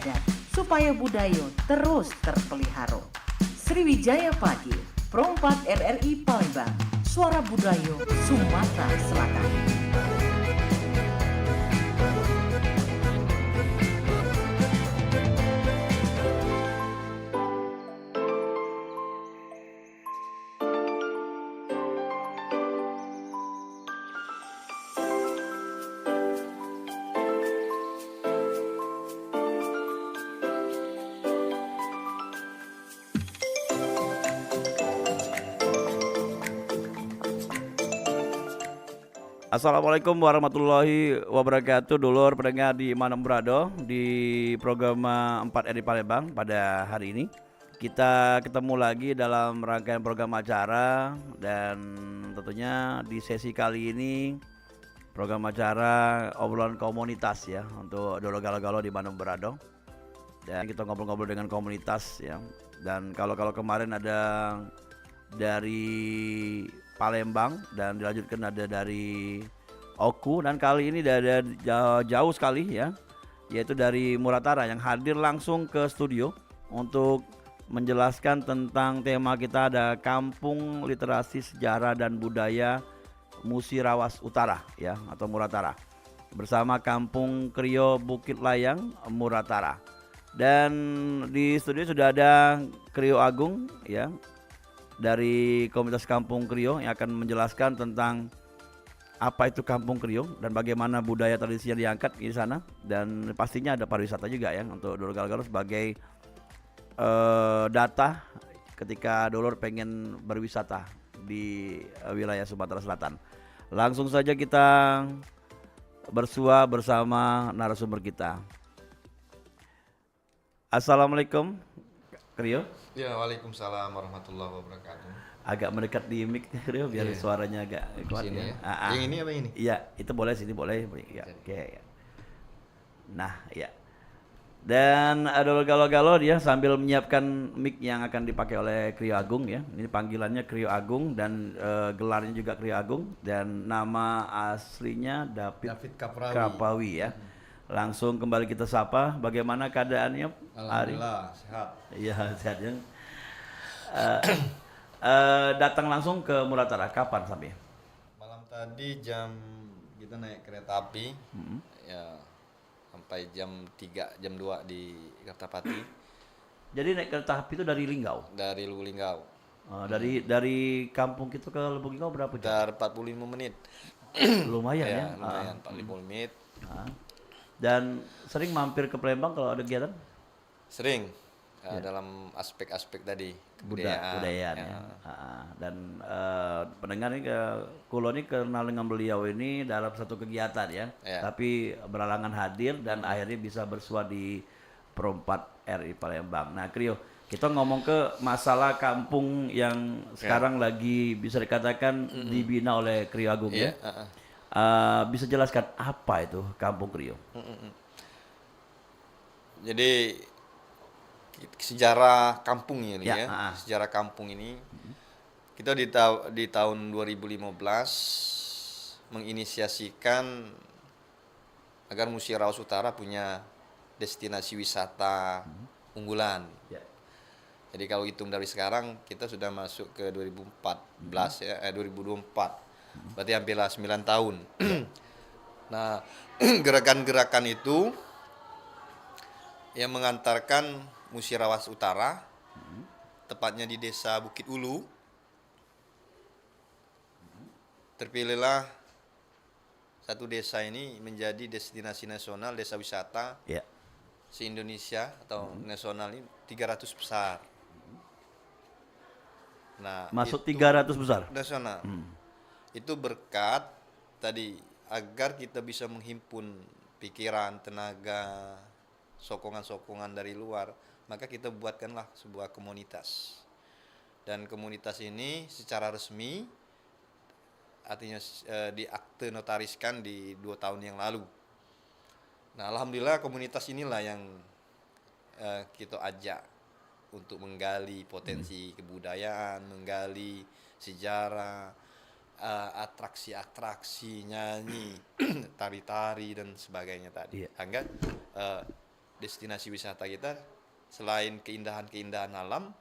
adat supaya budaya terus terpelihara. Sriwijaya Pagi, Pro 4 RRI Palembang, Suara Budaya Sumatera Selatan. Assalamualaikum warahmatullahi wabarakatuh, dulur pendengar di mana berada di program 4 RI Palembang. Pada hari ini kita ketemu lagi dalam rangkaian program acara, dan tentunya di sesi kali ini program acara obrolan komunitas ya untuk dulur galau-galau di mana berada. Dan kita ngobrol-ngobrol dengan komunitas ya. Dan kalau kemarin ada dari Palembang dan dilanjutkan ada dari Oku, dan kali ini ada jauh sekali ya, yaitu dari Muratara yang hadir langsung ke studio untuk menjelaskan tentang tema kita, ada Kampung Literasi Sejarah dan Budaya Musirawas Utara ya, atau Muratara, bersama Kampung Krio Bukit Layang Muratara. Dan di studio sudah ada Krio Agung ya, dari komunitas Kampung Krio yang akan menjelaskan tentang apa itu Kampung Krio dan bagaimana budaya tradisinya diangkat di sana, dan pastinya ada pariwisata juga ya untuk dulur galau-galau sebagai data ketika dulur pengen berwisata di wilayah Sumatera Selatan. Langsung saja kita bersua bersama narasumber kita. Assalamualaikum Krio. Ya, waalaikumsalam warahmatullahi wabarakatuh. Agak mendekat di mic Krio biar suaranya agak kuat sini ya. Yang ini apa ini? Iya, itu boleh, sini boleh. Ya, oke ya. Nah, ya. Dan ada galau-galau dia sambil menyiapkan mic yang akan dipakai oleh Krio Agung ya. Ini panggilannya Krio Agung dan gelarnya juga Krio Agung, dan nama aslinya David Kaprawi ya. Langsung kembali kita sapa, bagaimana keadaannya? Alhamdulillah sehat. Iya, sehat ya. Datang langsung ke Muratara kapan sampai? Malam tadi kita naik kereta api, ya sampai jam 3, jam 2 di Kertapati. Jadi naik kereta api itu dari Linggau? Dari Luwu Linggau. Dari kampung kita ke Lubuk Linggau berapa jam? Sekitar 45 menit. Lumayan ya? Lumayan, 45 menit. Dan sering mampir ke Palembang kalau ada kegiatan? Sering, dalam aspek-aspek tadi, kebudayaan ya. Dan pendengar ini Kulo ini kenal dengan beliau ini dalam satu kegiatan ya. Tapi beralangan hadir dan akhirnya bisa bersua di Pro 4 RI Palembang. Nah Krio, kita ngomong ke masalah kampung yang sekarang lagi bisa dikatakan dibina oleh Krio Agung ya. Bisa jelaskan apa itu Kampung Krio? Jadi sejarah kampung ini ya. Sejarah kampung ini kita di tahun 2015 menginisiasikan agar Musirawas Utara punya destinasi wisata unggulan. Jadi kalau hitung dari sekarang kita sudah masuk ke 2014 ya, 2024. Berarti hampirlah 9 tahun. Nah, gerakan-gerakan itu yang mengantarkan Musirawas Utara, tepatnya di desa Bukit Ulu, terpilihlah satu desa ini menjadi destinasi nasional desa wisata se-Indonesia atau nasional ini 300 besar. Nah, masuk 300 besar? Nasional. Itu berkat tadi agar kita bisa menghimpun pikiran, tenaga, sokongan-sokongan dari luar, maka kita buatkanlah sebuah komunitas. Dan komunitas ini secara resmi artinya diakte notariskan di 2 tahun yang lalu. Nah, alhamdulillah komunitas inilah yang kita ajak untuk menggali potensi kebudayaan, menggali sejarah, atraksi-atraksi, nyanyi, tari-tari dan sebagainya tadi. Agar destinasi wisata kita selain keindahan-keindahan alam,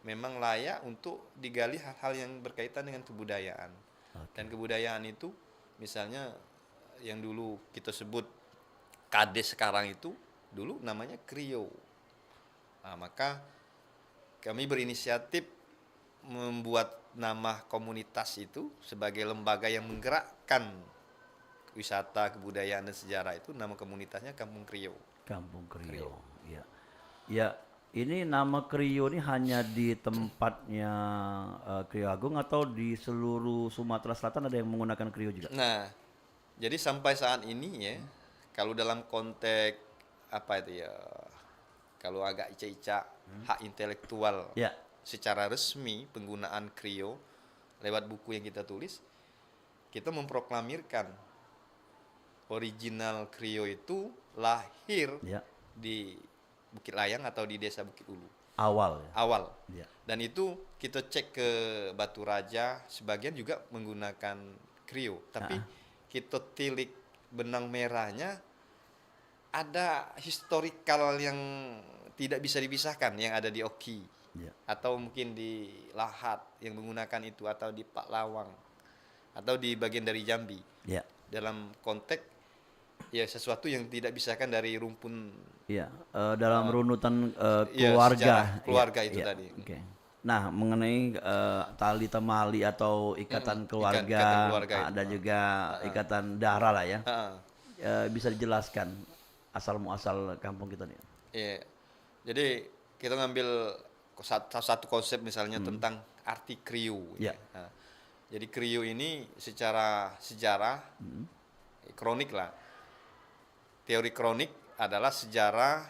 memang layak untuk digali hal-hal yang berkaitan dengan kebudayaan. Dan kebudayaan itu misalnya yang dulu kita sebut Kades, sekarang itu dulu namanya Krio. Nah, maka kami berinisiatif membuat nama komunitas itu sebagai lembaga yang menggerakkan wisata, kebudayaan dan sejarah, itu nama komunitasnya Kampung Krio. Kampung Krio. Ya. Ya, ini nama Krio ini hanya di tempatnya Krio Agung atau di seluruh Sumatera Selatan ada yang menggunakan Krio juga? Nah, jadi sampai saat ini ya, kalau dalam konteks apa itu ya, kalau agak ica-ica hak intelektual Ya. secara resmi penggunaan Krio lewat buku yang kita tulis, kita memproklamirkan original Krio itu lahir Ya. di Bukit Layang atau di Desa Bukit Ulu Awal ya. awal. Ya. Dan itu kita cek ke Batu Raja, sebagian juga menggunakan Krio, tapi kita tilik benang merahnya, ada historikal yang tidak bisa dipisahkan yang ada di Oki. Ya. Atau mungkin di Lahat yang menggunakan itu, atau di Paklawang, atau di bagian dari Jambi. Ya. Dalam konteks ya sesuatu yang tidak bisahkan dari rumpun Iya, dalam runutan ya, keluarga. sejarah keluarga Iya, itu iya, tadi. Oke. Nah, mengenai tali temali atau ikatan keluarga, ikatan keluarga itu. dan juga ikatan darah lah ya. Heeh. Bisa dijelaskan asal muasal kampung kita nih. Iya. Jadi kita ngambil satu konsep misalnya tentang arti Krio. Ya. Nah, jadi Krio ini secara sejarah kronik lah. Teori kronik adalah sejarah.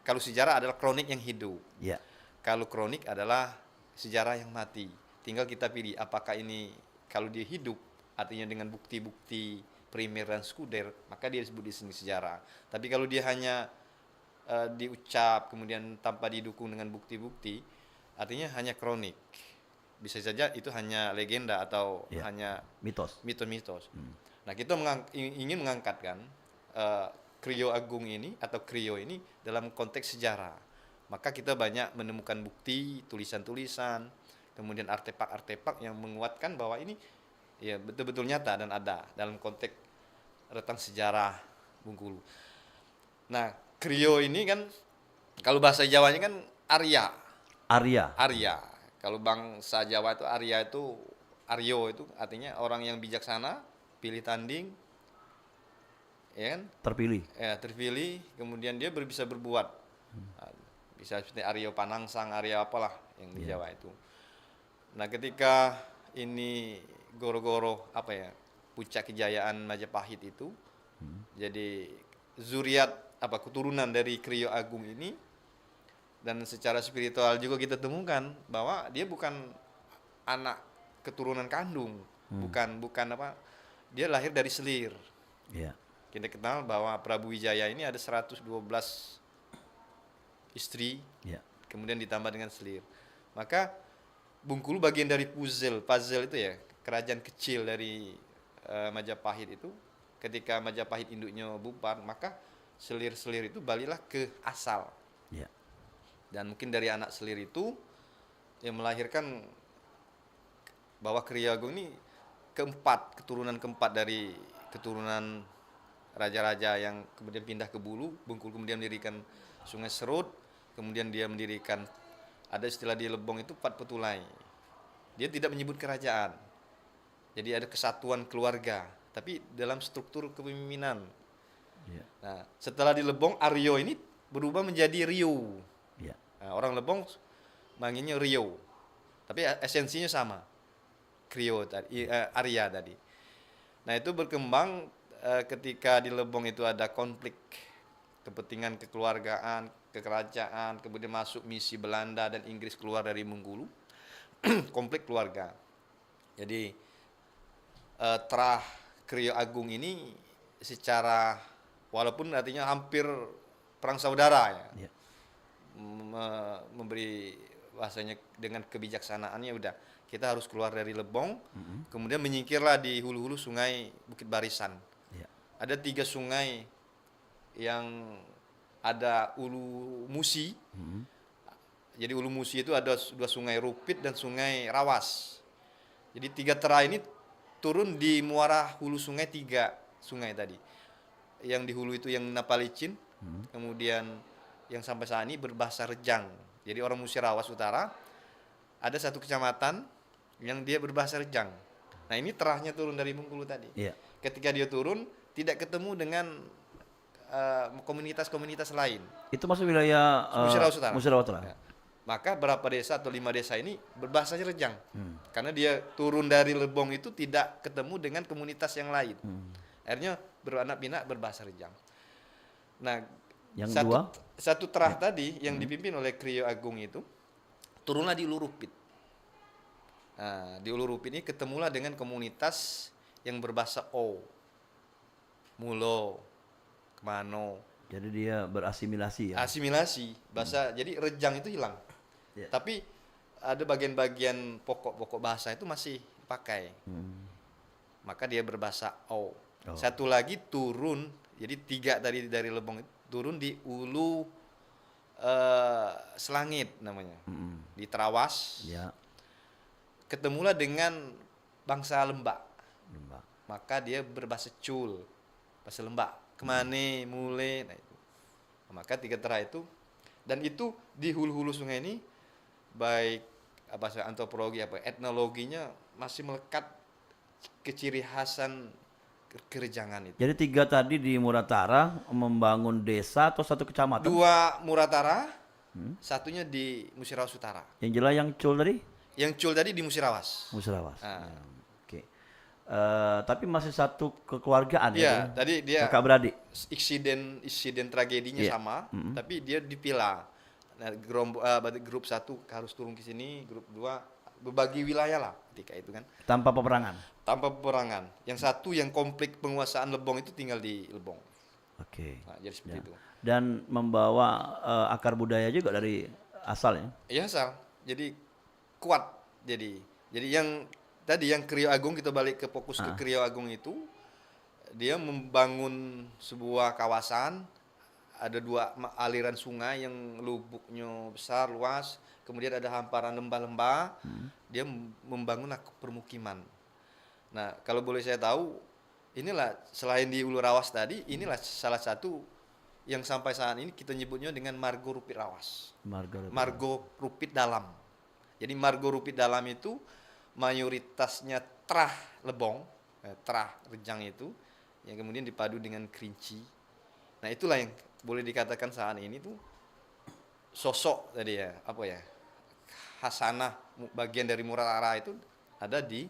Kalau sejarah adalah kronik yang hidup. Ya. Kalau kronik adalah sejarah yang mati. Tinggal kita pilih apakah ini kalau dia hidup artinya dengan bukti-bukti primer dan sekunder, maka dia disebut di sini sejarah. Tapi kalau dia hanya diucap kemudian tanpa didukung dengan bukti-bukti, artinya hanya kronik. Bisa saja itu hanya legenda atau hanya Mitos. mitos-mitos. Nah, kita ingin mengangkatkan Krio Agung ini atau Krio ini dalam konteks sejarah. Maka kita banyak menemukan bukti, tulisan-tulisan, kemudian artefak-artefak yang menguatkan bahwa ini ya betul-betul nyata dan ada dalam konteks rentang sejarah Bengkulu. Nah, Krio ini kan kalau bahasa Jawanya kan Arya. Arya. Kalau bangsa Jawa itu Arya itu Aryo itu artinya orang yang bijaksana, pilih tanding, ya kan? Terpilih. Ya, terpilih, kemudian dia bisa berbuat. Bisa seperti Aryo Panangsang, Arya apalah yang di Jawa itu. Nah, ketika ini goro-goro apa ya, puncak kejayaan Majapahit itu, jadi zuriat apa keturunan dari Krio Agung ini, dan secara spiritual juga kita temukan bahwa dia bukan anak keturunan kandung, bukan apa, dia lahir dari selir. Ya. Kita kenal bahwa Prabu Wijaya ini ada 112 istri, kemudian ditambah dengan selir. Maka Bengkulu bagian dari puzzle itu ya, kerajaan kecil dari Majapahit itu. Ketika Majapahit induknya bubar, maka selir-selir itu balilah ke asal. Ya. Dan mungkin dari anak selir itu yang melahirkan bahwa Krio Agung ini keturunan keempat dari keturunan raja-raja yang kemudian pindah ke Bulu. Bengkulu kemudian mendirikan Sungai Serut, kemudian dia mendirikan, ada istilah di Lebong itu Pat Petulai. Dia tidak menyebut kerajaan, jadi ada kesatuan keluarga, tapi dalam struktur kepemimpinan. Ya. Nah, setelah di Lebong, Aryo ini berubah menjadi Rio. Ya. Nah, orang Lebong manggilnya Rio, tapi esensinya sama, Krio tadi, Arya tadi. Nah, itu berkembang ketika di Lebong itu ada konflik kepentingan kekeluargaan, kekerajaan, kemudian masuk misi Belanda dan Inggris keluar dari Bengkulu, konflik keluarga. Jadi Terah Krio Agung ini secara walaupun artinya hampir perang saudara ya, memberi bahasanya dengan kebijaksanaannya udah kita harus keluar dari Lebong, kemudian menyingkirlah di hulu-hulu sungai Bukit Barisan. Ada 3 sungai yang ada Ulu Musi. Jadi Ulu Musi itu ada dua sungai Rupit dan sungai Rawas. Jadi 3 tera ini turun di muara hulu sungai 3 sungai tadi. Yang di hulu itu yang Napalicin, kemudian yang sampai saat ini berbahasa Rejang. Jadi orang Musirawas Utara ada satu kecamatan yang dia berbahasa Rejang. Nah ini terahnya turun dari Bengkulu tadi. Iya. Ketika dia turun tidak ketemu dengan komunitas-komunitas lain. Itu masuk wilayah Musirawas Utara. Musirawas Utara. Ya. Maka berapa desa atau 5 desa ini berbahasanya Rejang. Karena dia turun dari Lebong itu tidak ketemu dengan komunitas yang lain. Akhirnya beranak pinak berbahasa Rejang. Nah, Yang satu, dua? satu terah tadi yang dipimpin oleh Krio Agung itu turunlah di Ulu Rupit. Nah, di Ulu Rupit ini ketemulah dengan komunitas yang berbahasa O, Mulo, Kemano. Jadi dia berasimilasi ya. Asimilasi bahasa, jadi Rejang itu hilang. Ya. Tapi ada bagian-bagian pokok-pokok bahasa itu masih dipakai. Maka dia berbahasa O. Satu lagi turun, jadi 3 dari Lebong itu turun di Ulu Selangit namanya, di Terawas. Ya. Ketemulah dengan bangsa Lembak. Lembak. Maka dia berbahasa Cul, bahasa Lembak. Kemane, Mule, nah itu. Maka 3 tera itu, dan itu di hulu-hulu sungai ini baik bahasa antropologi etnologinya masih melekat keciri khasan kerejangan itu. Jadi 3 tadi di Muratara membangun desa atau satu kecamatan? 2 Muratara, satunya di Musirawas Utara. Yang jelas yang Cul tadi? Yang Cul tadi di Musirawas. Musirawas. Ah. Ya, oke. Tapi masih satu kekeluargaan Iya, ya? tadi dia Kakak beradik? insiden tragedinya Iya. sama, tapi dia dipilah. Nah, grup 1 harus turun ke sini, grup 2 berbagi wilayah lah ketika itu kan. Tanpa peperangan? Tanpa peperangan. Yang satu yang konflik penguasaan Lebong itu tinggal di Lebong. Oke. Nah, jadi seperti itu. Dan membawa akar budaya juga dari asalnya? Iya, Sal. Jadi kuat. Jadi yang tadi yang Krio Agung, kita balik ke fokus ke Krio Agung itu, dia membangun sebuah kawasan, ada 2 aliran sungai yang lubuknya besar, luas, kemudian ada hamparan lembah-lembah, dia membangun permukiman. Nah, kalau boleh saya tahu, inilah selain di Ulu Rawas tadi, inilah salah satu yang sampai saat ini kita nyebutnya dengan Margo Rupit Rawas. Margo Rupit Dalam. Jadi Margo Rupit Dalam itu mayoritasnya terah Lebong, terah Rejang itu, yang kemudian dipadu dengan kerinci. Nah, itulah yang boleh dikatakan saat ini tuh sosok tadi ya, apa ya, khasanah bagian dari Muratara itu ada di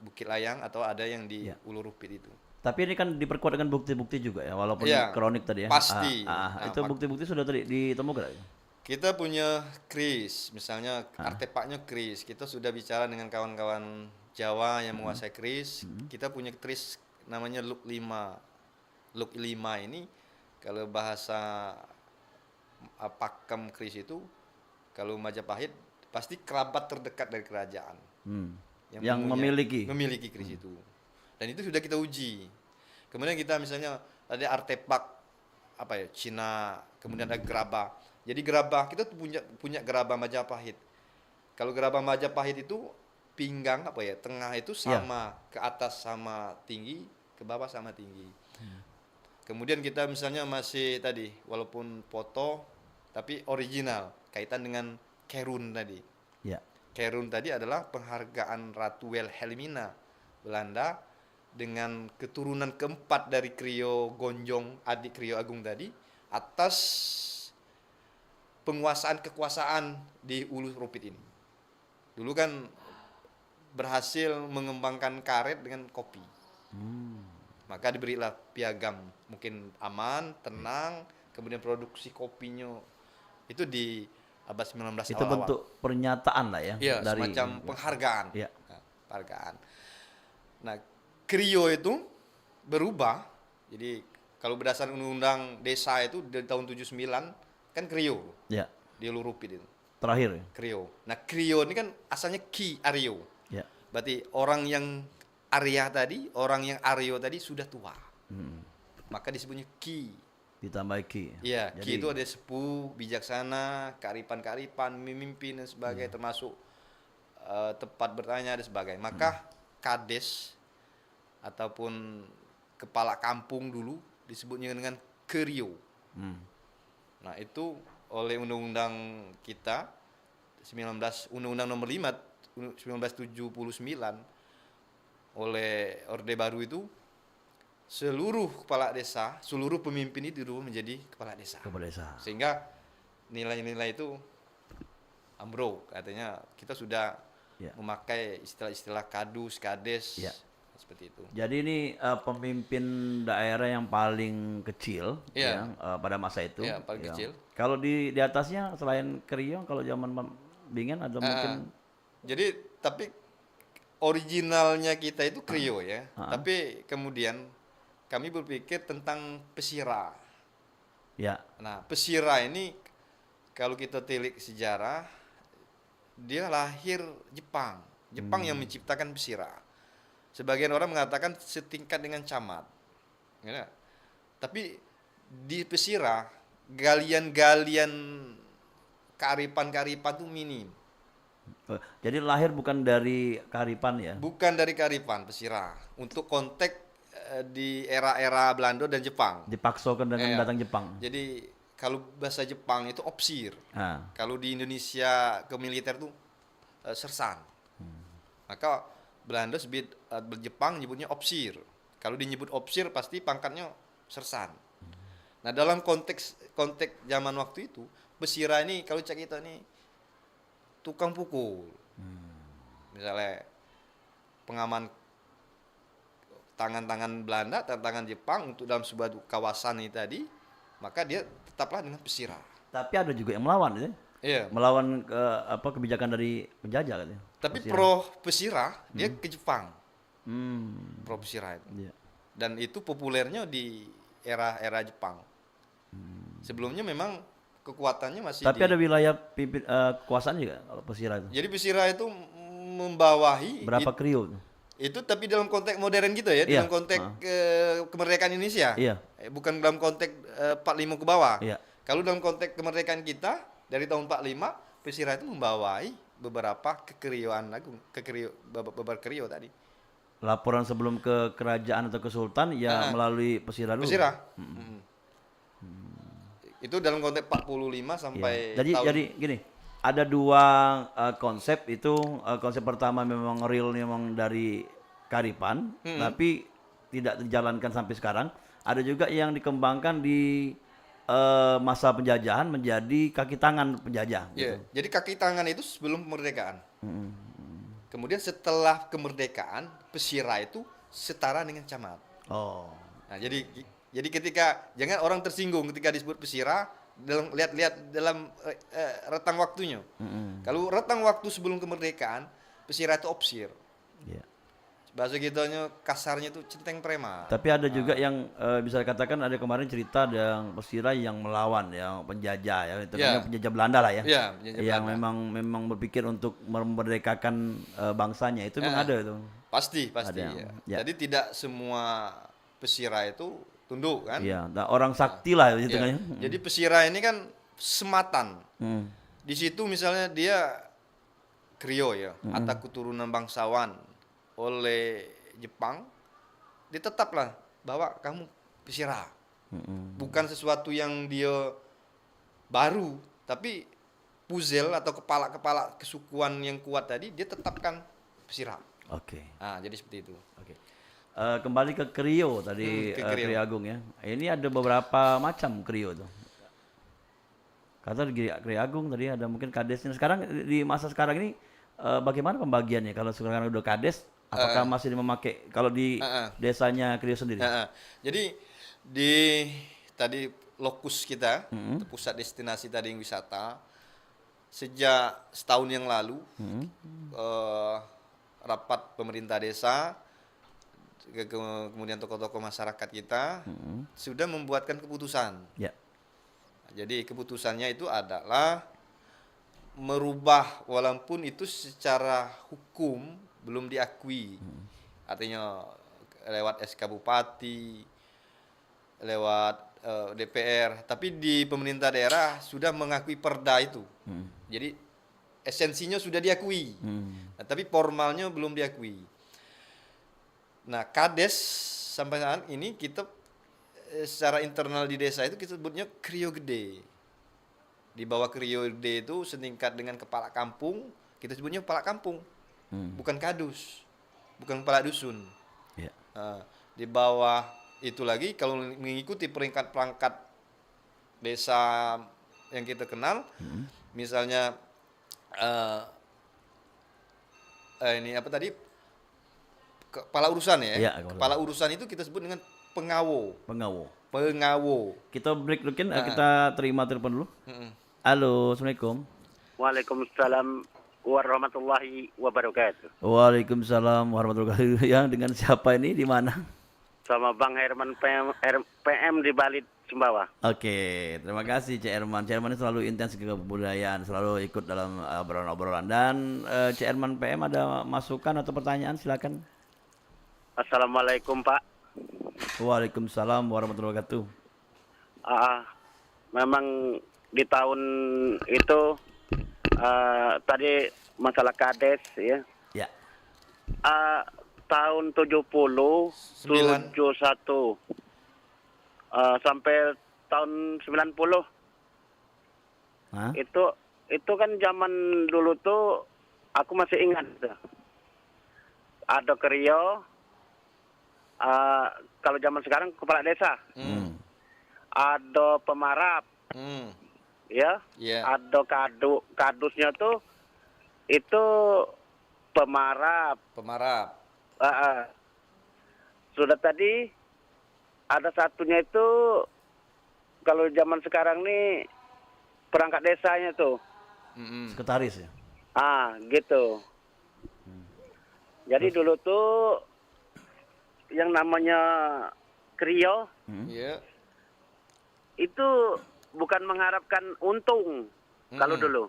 Bukit Layang atau ada yang di Ulu Rupit itu. Tapi ini kan diperkuat dengan bukti-bukti juga ya, walaupun Ya, kronik tadi ya. pasti. Itu bukti-bukti sudah ditemukan. Kita punya kris, misalnya artefaknya kris. Kita sudah bicara dengan kawan-kawan Jawa yang menguasai kris. Kita punya kris namanya Luk 5. Luk 5 ini kalau bahasa pakem kris itu, kalau Majapahit pasti kerabat terdekat dari kerajaan. Yang memiliki kris itu. Dan itu sudah kita uji. Kemudian kita misalnya ada artefak apa ya, Cina, kemudian ada gerabah. Jadi gerabah kita tuh punya gerabah Majapahit. Kalau gerabah Majapahit itu pinggang apa ya, tengah itu sama, ke atas sama tinggi, ke bawah sama tinggi. Kemudian kita misalnya masih tadi, walaupun foto tapi original, kaitan dengan Kerun tadi. Ya. Kerun tadi adalah penghargaan Ratu Wilhelmina Belanda dengan keturunan keempat dari Krio Gonjong, adik Krio Agung tadi, atas kekuasaan di Ulu Rupit ini. Dulu kan berhasil mengembangkan karet dengan kopi. Maka diberilah piagam, mungkin aman, tenang, kemudian produksi kopinya itu di abad 19 Itu awal-awal. bentuk pernyataan lah ya. Iya, dari semacam penghargaan. Iya. Nah, penghargaan. Nah, Krio itu berubah. Jadi kalau berdasarkan undang-undang desa itu dari tahun 79 kan Krio. Ya. Di Ulu Rupit itu. Terakhir ya. Krio. Nah, Krio ini kan asalnya Ki Aryo. Ya. Berarti orang yang Arya tadi, orang yang Aryo tadi sudah tua. Maka disebutnya Ki. Ditambah Ki. Iya, Jadi Ki itu ada sepuh, bijaksana, kearifan-kearifan, memimpin dan sebagainya, termasuk tepat bertanya dan sebagainya. Maka kades ataupun kepala kampung dulu disebutnya dengan kerio. hmm, Nah, itu oleh undang-undang kita 19 Undang-Undang Nomor 5 1979 oleh Orde Baru itu seluruh kepala desa, seluruh pemimpin itu dirubah menjadi kepala desa. kepala desa. Sehingga nilai-nilai itu ambruk. Artinya kita sudah Ya. memakai istilah-istilah kadus, kades, Ya. seperti itu. Jadi ini pemimpin daerah yang paling kecil Iya. pada masa itu. Iya, paling kecil. Kalau di atasnya selain Kerio, kalau zaman Bingen ada mungkin Jadi tapi originalnya kita itu Krio ya. Tapi kemudian kami berpikir tentang pesira. ya. Nah, pesira ini kalau kita telik sejarah, dia lahir Jepang. Jepang yang menciptakan pesira. Sebagian orang mengatakan setingkat dengan camat. Ya. Tapi di pesira, galian-galian kearifan-kearifan itu minim. Jadi lahir bukan dari kearifan ya. Bukan dari kearifan pesira. Untuk konteks di era-era Belanda dan Jepang. Dipaksakan dengan Iya. datang Jepang. Jadi kalau bahasa Jepang itu opsir. Nah, Kalau di Indonesia ke militer itu sersan. Maka Belanda Jepang nyebutnya opsir. Kalau dinyebut opsir pasti pangkatnya sersan. Nah, dalam konteks zaman waktu itu, pesira ini kalau cak kita ini tukang pukul. Misalnya pengaman tangan-tangan Belanda, tangan Jepang untuk dalam sebuah kawasan ini tadi, maka dia tetaplah dengan pesira. tapi ada juga yang melawan ya. Iya. Melawan kebijakan dari penjajah katanya. Tapi Pesira. pro pesira dia ke Jepang. Hmm, Pro pesira itu. iya. Dan itu populernya di era Jepang. Sebelumnya memang kekuatannya masih Tapi ada wilayah kekuasaan juga kalau Pesira itu. Jadi pesira itu membawahi Berapa Krio tuh? itu tapi dalam konteks modern gitu ya, Iya. dalam konteks kemerdekaan Indonesia. Iya. Bukan dalam konteks 45 ke bawah. Iya. Kalau dalam konteks kemerdekaan kita dari tahun 45, pesira itu membawahi beberapa kekerioan agung, beberapa kerio tadi. Laporan sebelum ke kerajaan atau ke sultan ya melalui Pesira dulu. Pesira. Itu dalam konteks 45 sampai Iya. Jadi gini, ada dua konsep itu. Konsep pertama memang real memang dari kearifan, tapi tidak dijalankan sampai sekarang. Ada juga yang dikembangkan di masa penjajahan menjadi kaki tangan penjajah. Iya. Jadi kaki tangan itu sebelum kemerdekaan. Kemudian setelah kemerdekaan, pesira itu setara dengan camat. Oh, Nah, jadi ketika jangan orang tersinggung ketika disebut pesira lihat dalam rentang waktunya. Kalau rentang waktu sebelum kemerdekaan, pesira itu opsir. iya. Bahasa gitunya kasarnya itu centeng preman. Tapi ada juga yang bisa dikatakan ada kemarin cerita yang Pesira yang melawan, yang penjajah ya, itu Iya. kan penjajah Belanda lah ya. Iya, penjajah yang Belanda. memang berpikir untuk memerdekakan bangsanya itu memang ada itu. Pasti Ada ya. yang- ya. Jadi tidak semua pesira itu tunduk kan? Iya, nah, orang sakti lah itu Iya. kan ya. Jadi pesira ini kan sematan. Hmm. Di situ misalnya dia Krio ya, atau keturunan bangsawan oleh Jepang, ditetaplah bahwa kamu pesira. Bukan sesuatu yang dia baru, tapi puzel atau kepala-kepala kesukuan yang kuat tadi dia tetapkan pesira. Oke. Nah, jadi seperti itu. Oke. Kembali ke Krio tadi, ke Krio. Krio Agung ya. Ini ada beberapa macam Krio tuh. Kata di Krio Agung tadi ada mungkin kadesnya. Sekarang di masa sekarang ini bagaimana pembagiannya? Kalau sekarang udah kades, apakah masih memakai kalau di desanya Krio sendiri? Nah, jadi di tadi lokus kita, pusat destinasi tadi yang wisata, sejak setahun yang lalu rapat pemerintah desa, kemudian tokoh-tokoh masyarakat kita sudah membuatkan keputusan. Ya. Jadi keputusannya itu adalah merubah walaupun itu secara hukum belum diakui. Artinya lewat SK Bupati, lewat DPR, tapi di pemerintah daerah sudah mengakui perda itu. Jadi esensinya sudah diakui, nah, tapi formalnya belum diakui. Nah, Kades sampai saat ini kita secara internal di desa itu kita sebutnya Krio Gede. Di bawah Krio Gede itu setingkat dengan kepala kampung, kita sebutnya kepala kampung, bukan kadus, bukan kepala dusun. Ya. Di bawah itu lagi kalau mengikuti peringkat perangkat desa yang kita kenal, misalnya ini apa tadi, kepala urusan ya, Iya, kepala urusan itu kita sebut dengan pengawo. Pengawo. Kita break dulu, kita terima telepon dulu. Halo, assalamualaikum. Waalaikumsalam warahmatullahi wabarakatuh. Waalaikumsalam warahmatullahi wabarakatuh. Ya, dengan siapa ini, di mana? Sama Bang Herman PM di Bali, Sumbawa. Oke, terima kasih Cik Herman. Cik Herman ini selalu intens ke kebudayaan, selalu ikut dalam obrolan-obrolan. Dan Cik Herman PM ada masukan atau pertanyaan, silakan. Assalamualaikum Pak. Waalaikumsalam warahmatullahi wabarakatuh. Memang di tahun itu tadi masalah Kades ya. Ya. Tahun 71 sampai tahun 90. Hah? Itu kan zaman dulu tuh aku masih ingat tuh. Ada Krio, kalau zaman sekarang kepala desa. Ada pemarap. Ya. Ada kadusnya tuh itu pemarap. Sudah tadi ada satunya itu kalau zaman sekarang nih perangkat desanya tuh. Sekretaris ya. Gitu. Jadi dulu tuh yang namanya Krio itu bukan mengharapkan untung kalau dulu.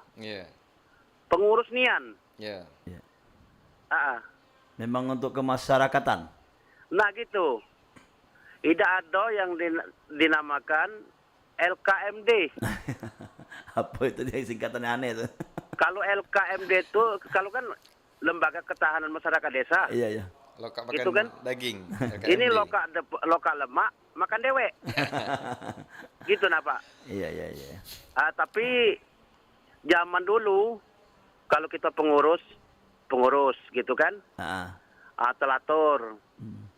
Pengurus nian. Memang untuk kemasyarakatan. Nah gitu. Tidak ada yang dinamakan LKMD. Apa itu dia, singkatannya aneh tuh. Kalau LKMD itu kalau kan Lembaga Ketahanan Masyarakat Desa. Iya. Loka Itu makan kan daging. ini loka lemak makan dewek. Gitu nah Pak. Iya. Tapi zaman dulu kalau kita pengurus gitu kan. Telatur,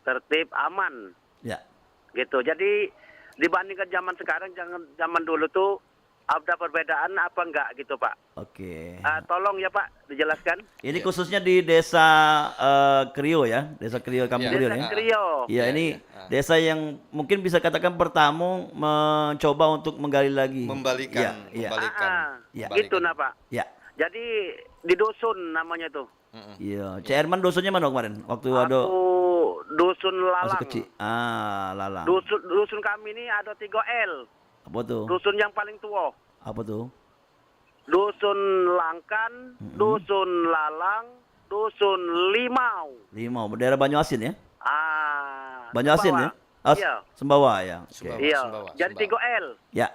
tertib, aman. Ya. Gitu. Jadi dibandingkan zaman sekarang, zaman dulu tuh ada perbedaan apa enggak gitu Pak? Oke. Tolong ya Pak dijelaskan. Ini khususnya di desa Krio ya, desa Krio Kampung Krio Desa ya. Krio. Iya, ini desa yang mungkin bisa katakan pertama mencoba untuk menggali lagi. Membalikan. Gitu nah Pak. Ya. Jadi di dusun namanya tuh. Iya. Cik Herman dusunnya mana kemarin? Waktu ada dusun Lalang. masih kecil. Lalang. Dusun kami ini ada 3L. Apa tuh? Dusun yang paling tua. Apa tuh? Dusun Langkan, Dusun Lalang, Dusun Limau. Daerah Banyuasin ya? Banyuasin ya? Iya. Sembawa ya. Sumbawa. Iya. Sumbawa. Jadi 3L. Ya.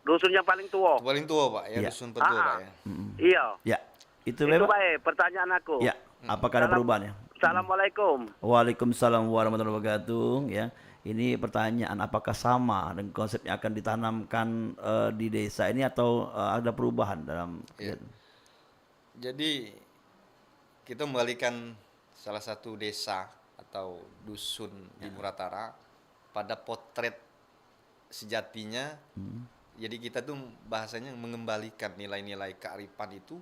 Dusun yang paling tua. Paling tua Pak ya, dusun petua Pak ya. Iya. Ya. Itu Itu Pak. baik pertanyaan aku. Ya. Apakah ada perubahan ya? Assalamualaikum. Waalaikumsalam warahmatullahi wabarakatuh. Ya, ini pertanyaan, apakah sama dengan konsep yang akan ditanamkan di desa ini atau ada perubahan dalam? Jadi kita membalikan salah satu desa atau dusun di Muratara pada potret sejatinya. Jadi kita tuh bahasanya mengembalikan nilai-nilai kearifan itu.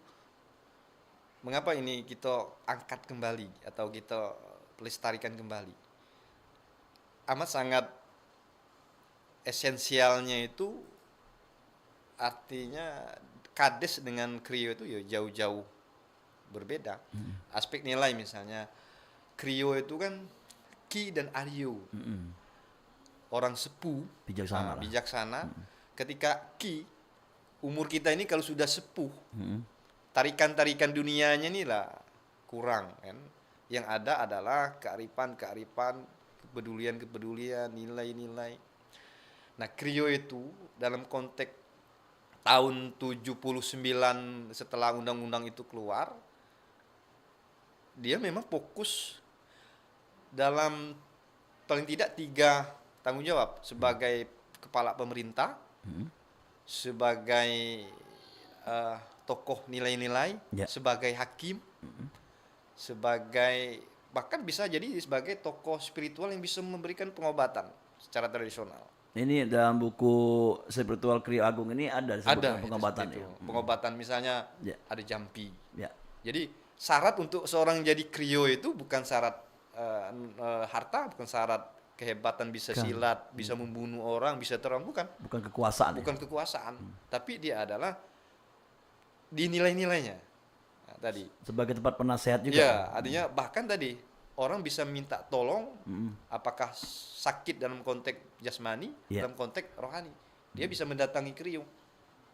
Mengapa ini kita angkat kembali atau kita pelestarikan kembali? Amat sangat esensialnya itu artinya Kades dengan Krio itu ya jauh-jauh berbeda. Aspek nilai misalnya Krio itu kan Ki dan Aryo. Orang sepuh, bijaksana. Ketika Ki, umur kita ini kalau sudah sepuh, tarikan-tarikan dunianya nih lah kurang kan. Yang ada adalah kearifan-kearifan, kepedulian-kepedulian, nilai-nilai. Nah, Krio itu dalam konteks tahun 79 setelah undang-undang itu keluar, dia memang fokus dalam paling tidak 3 tanggung jawab sebagai kepala pemerintah, sebagai tokoh nilai-nilai, Ya. sebagai hakim, sebagai bahkan bisa jadi sebagai tokoh spiritual yang bisa memberikan pengobatan secara tradisional. Ini dalam buku Spiritual Krio Agung ini ada disebutkan Ada pengobatan itu, ya. pengobatan misalnya Ya. ada jampi. Ya. Jadi syarat untuk seorang jadi krio itu bukan syarat harta, bukan syarat kehebatan bisa Bukan. silat, bisa membunuh orang, bisa terang, bukan. Bukan kekuasaan. Bukan kekuasaan, tapi dia adalah di nilai-nilainya. Nah, tadi. Sebagai tempat penasehat juga. Ya, artinya bahkan tadi orang bisa minta tolong, apakah sakit dalam konteks jasmani, Ya. dalam konteks rohani. Dia bisa mendatangi krio,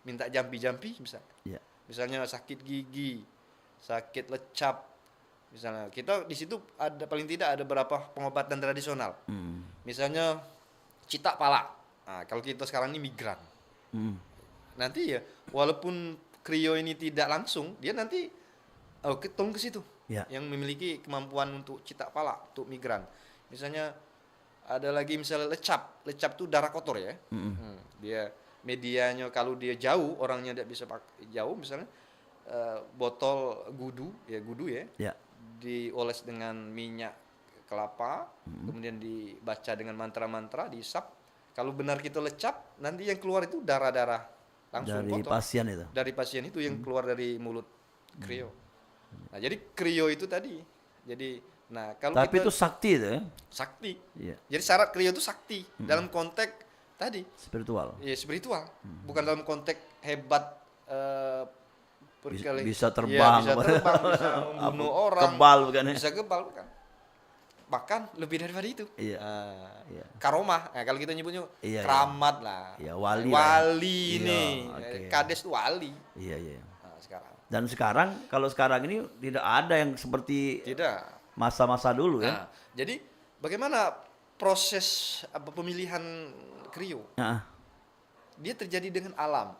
minta jampi-jampi misalnya. Ya. Misalnya sakit gigi, sakit lecap. Misalnya kita di situ ada paling tidak ada beberapa pengobatan tradisional. Misalnya cita pala. Nah, kalau kita sekarang ini migran. Nanti ya walaupun krio ini tidak langsung, dia nanti tolong ke situ. Ya. Yang memiliki kemampuan untuk cita pala, untuk migran. Misalnya ada lagi misalnya lecap. Lecap itu darah kotor ya. Dia medianya kalau dia jauh, orangnya tidak bisa pakai jauh misalnya botol gudu ya. Ya. Dioles dengan minyak kelapa, kemudian dibaca dengan mantra-mantra, diisap. Kalau benar kita lecap, nanti yang keluar itu darah-darah langsung Dari kotor. pasien itu. Dari pasien itu yang keluar dari mulut krio. Nah, jadi krio itu tadi. Jadi, nah kalau Tapi kita itu sakti itu ya. sakti. Iya. Jadi syarat krio itu sakti dalam konteks tadi, Spiritual. ya spiritual, bukan dalam konteks hebat. Bisa terbang, bisa terbang, bisa membunuh orang, kebal bukan ya? bisa kebal bukan. Bahkan lebih daripada itu. Iya. Nah, Iya. karomah, nah, kalau kita nyebutnya Iya, keramat lah. Iya, wali lah. Wali Iya, ini, oke. kades itu wali. Iya, iya. Nah, sekarang Dan sekarang kalau sekarang ini tidak ada yang seperti tidak. masa-masa dulu ya. Nah, jadi bagaimana proses pemilihan krio? Nah, Dia terjadi dengan alam.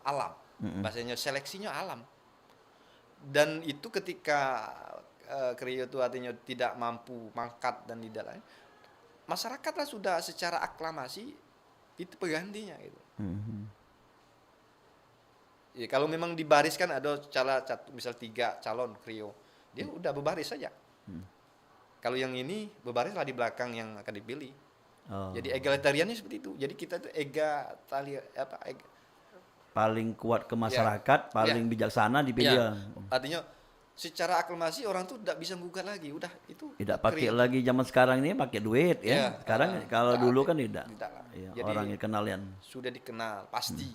Bahasanya seleksinya alam. Dan itu ketika krio itu artinya tidak mampu mangkat dan tidak lain, masyarakatlah sudah secara aklamasi itu penggantinya gitu. Ya, kalau memang dibariskan ada misal 3 calon krio, dia udah berbaris saja. Kalau yang ini berbarislah di belakang yang akan dipilih. oh, Jadi egalitariannya seperti itu. Jadi kita itu paling kuat ke masyarakat, paling bijaksana dipilih. ya, artinya secara aklamasi orang tuh tidak bisa menggugat lagi. Udah itu Tidak pakai krio. lagi zaman sekarang ini pakai duit ya. Ya, Sekarang kalau tidak dulu ada. kan tidak. Tidak lah. Iya, Jadi orang yang kenalian. sudah dikenal pasti.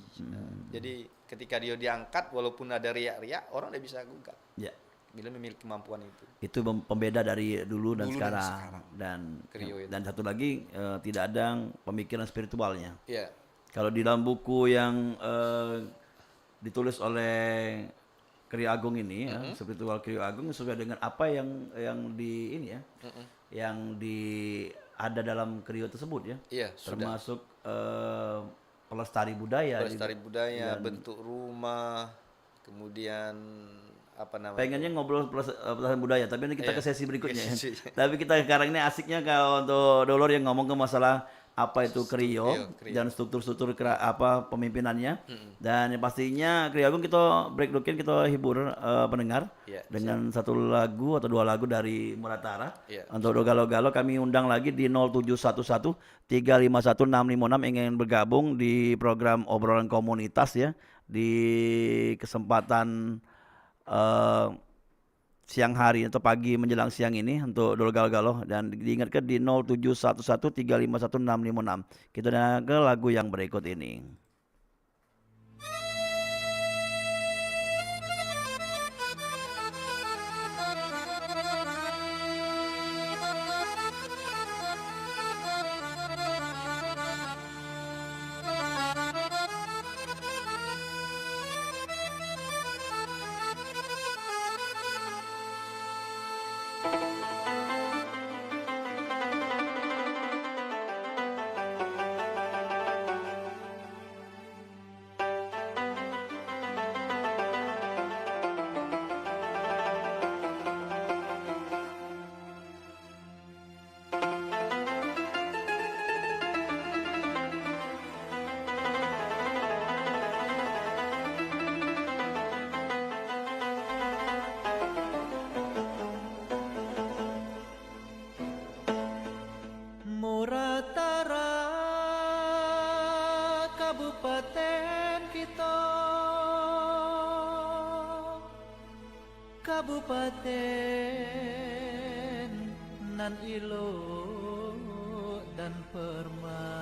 Jadi ketika dia diangkat walaupun ada riak-riak orang tidak bisa gugat Ya. bila memiliki kemampuan itu. Itu pembeda dari dulu dan Dulu dan sekarang. sekarang. Krio itu. Dan satu lagi tidak ada pemikiran spiritualnya. Iya. Kalau di dalam buku yang ditulis oleh Krio Agung ini ya, Spiritual Krio Agung sesuai dengan apa yang di ini ya, yang ada dalam Krio tersebut ya, Iya, sudah. termasuk pelestari budaya. Pelestari budaya, dan bentuk rumah, kemudian apa namanya? pengennya ngobrol pelestarian budaya, tapi nanti kita Iya, ke sesi berikutnya. ke Ya. sesi. Tapi kita sekarang ini asiknya kalau untuk Dolor yang ngomong ke masalah apa itu Krio Krio. dan struktur-struktur pemimpinannya. Dan yang pastinya Krio Agung kita break dulu, kita hibur pendengar Iya, dengan satu lagu atau 2 lagu dari Muratara. Iya. Untuk Dogalo-Galo kami undang lagi di 0711 351 656 ingin bergabung di program obrolan komunitas ya, di kesempatan siang hari atau pagi menjelang siang ini untuk Dol Galo-Galo, dan diingatkan di 0711 351 656. Kita dengar ke lagu yang berikut ini. kabupaten nan ilo dan permai.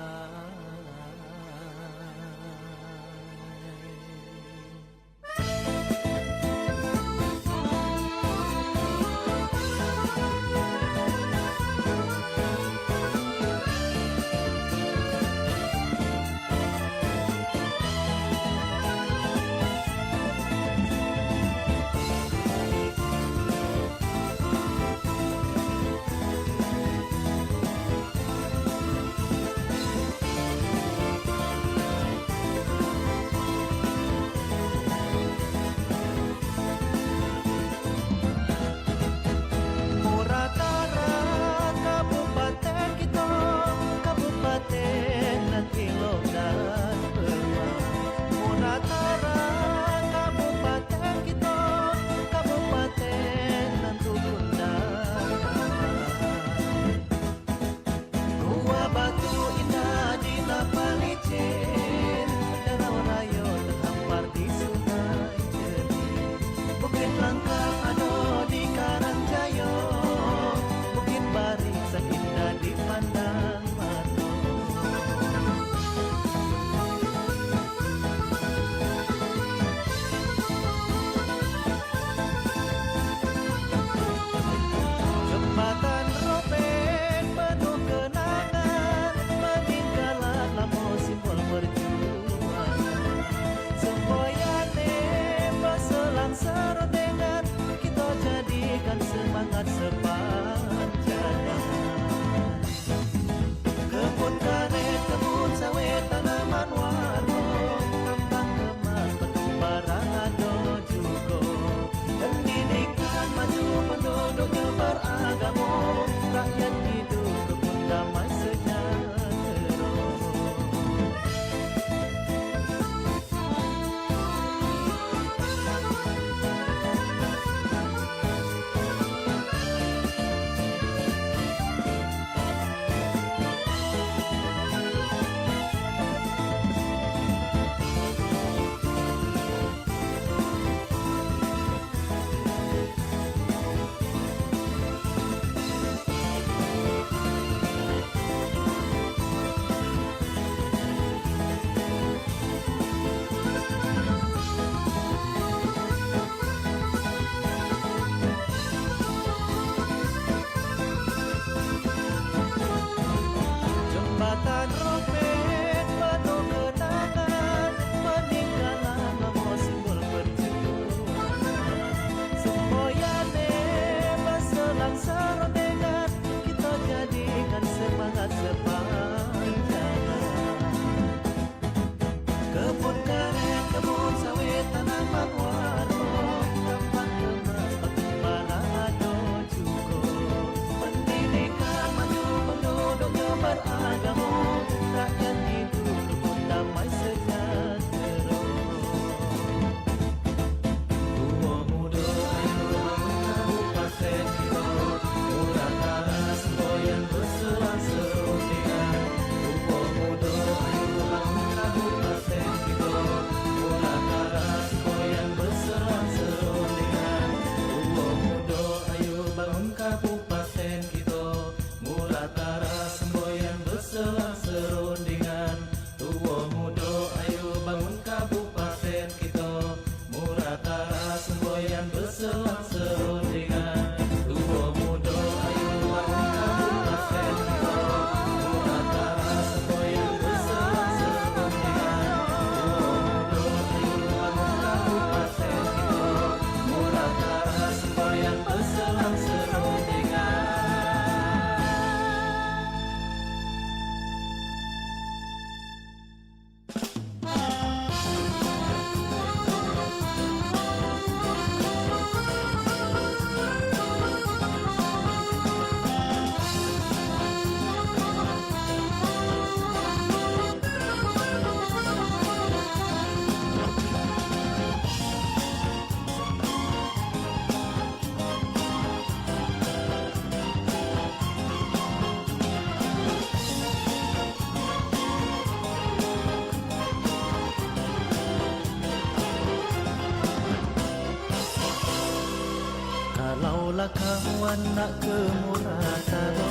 kawan nak ke Murataro,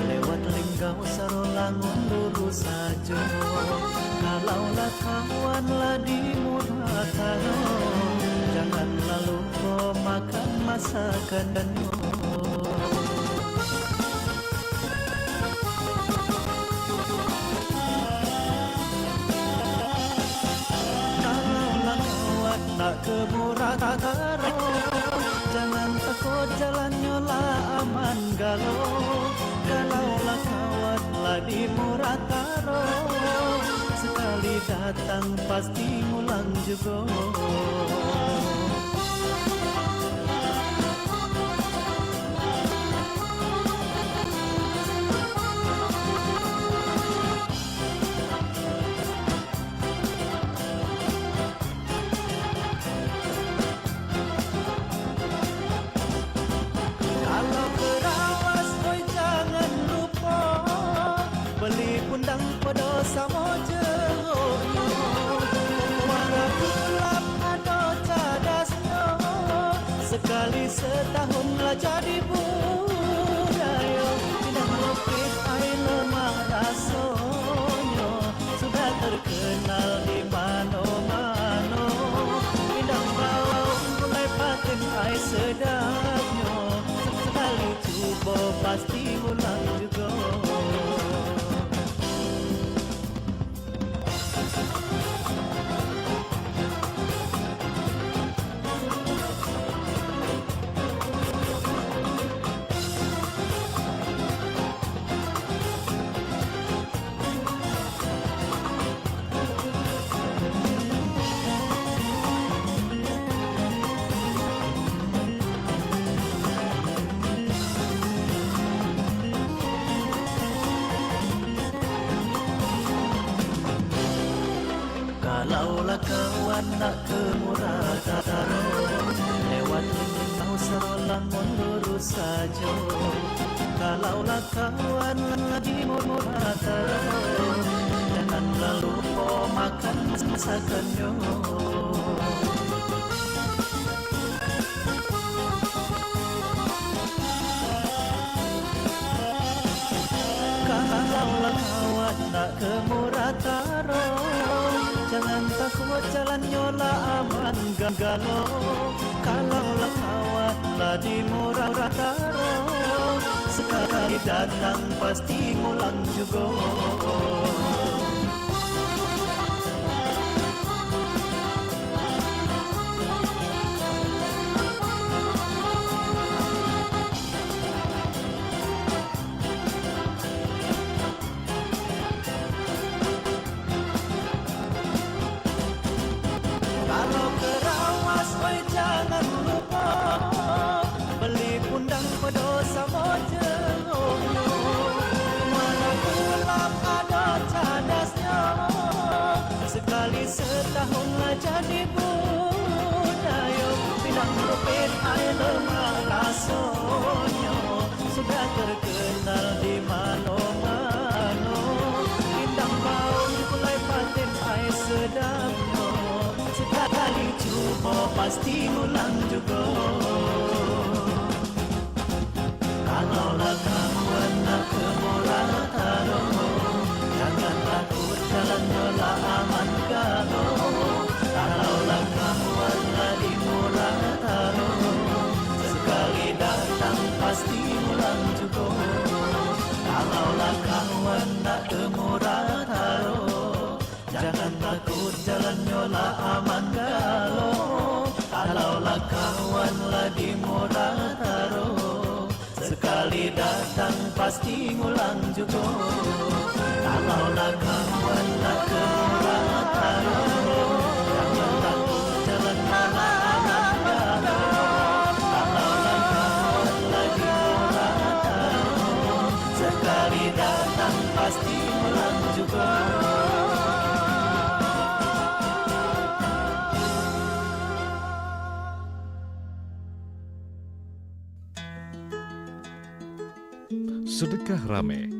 lewat Linggau Sarolangun lurus saja. Kalaulah kawan lah di Murataro, jangan lalu kau makan masakan dan nak ke Murataro, jangan takut jalannya lah aman galau. Kalaulah kawan lah di Murataro, sekali datang pasti ngulang juga. Pada Samoja warna gelap ada cadasnya, sekali setahun lah jadi budaya. Tidak melukis air lemah rasanya, sudah terkenal di mana-mana. Pindang bau mulai paten air sedapnya, sekali coba pasti ulang juga. Kalaulah kawan nak ke Murataro, lewat Linggau Sarolangun lurus saja. Kalaulah kawan lagi Murataro, jangan lalu kau makan masakannya. Kalaulah kawan nak ke Murataro, jangan takut jalannya lah aman galau. Kalaulah kawan lah di Murataro, sekali datang pasti ngulang juga. Pada Samoja warna gelap ada cadasnya, sekali setahun lah jadi budaya. Pindang rupit air lemah rasanya, sudah terkenal di mana-mana. Pindang bau mulai paten air sedapnya, sekali coba pasti ulang juga. Kalaulah kawan nak ke Murataro, jangan takut jalannya lah aman galau. Kalaulah kawan lah di Murataro, sekali datang pasti ulang juga. Kalaulah kawan nak ke Murataro, jangan takut jalannya lah aman galau. Kalaulah kawan lah di Murataro, sekali datang pasti ngulang juga. Kalaulah kawan nak ke Murataro, jangan takut jalan malah aman galau. Kalaulah kawan lagi Murataro, sekali datang pasti ngulang juga. Sedekah Rame.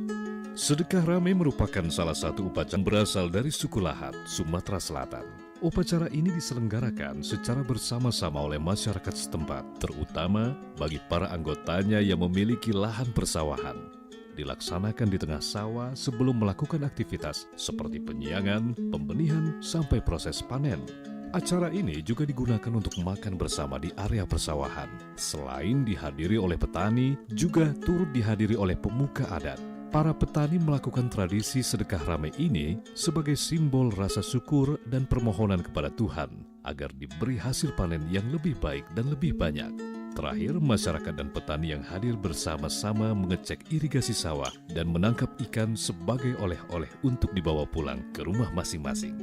Sedekah Rame merupakan salah satu upacara berasal dari suku Lahat, Sumatera Selatan. Upacara ini diselenggarakan secara bersama-sama oleh masyarakat setempat, terutama bagi para anggotanya yang memiliki lahan persawahan. Dilaksanakan di tengah sawah sebelum melakukan aktivitas seperti penyiangan, pembenihan, sampai proses panen. Acara ini juga digunakan untuk makan bersama di area persawahan. Selain dihadiri oleh petani, juga turut dihadiri oleh pemuka adat. Para petani melakukan tradisi sedekah rame ini sebagai simbol rasa syukur dan permohonan kepada Tuhan agar diberi hasil panen yang lebih baik dan lebih banyak. Terakhir, masyarakat dan petani yang hadir bersama-sama mengecek irigasi sawah dan menangkap ikan sebagai oleh-oleh untuk dibawa pulang ke rumah masing-masing.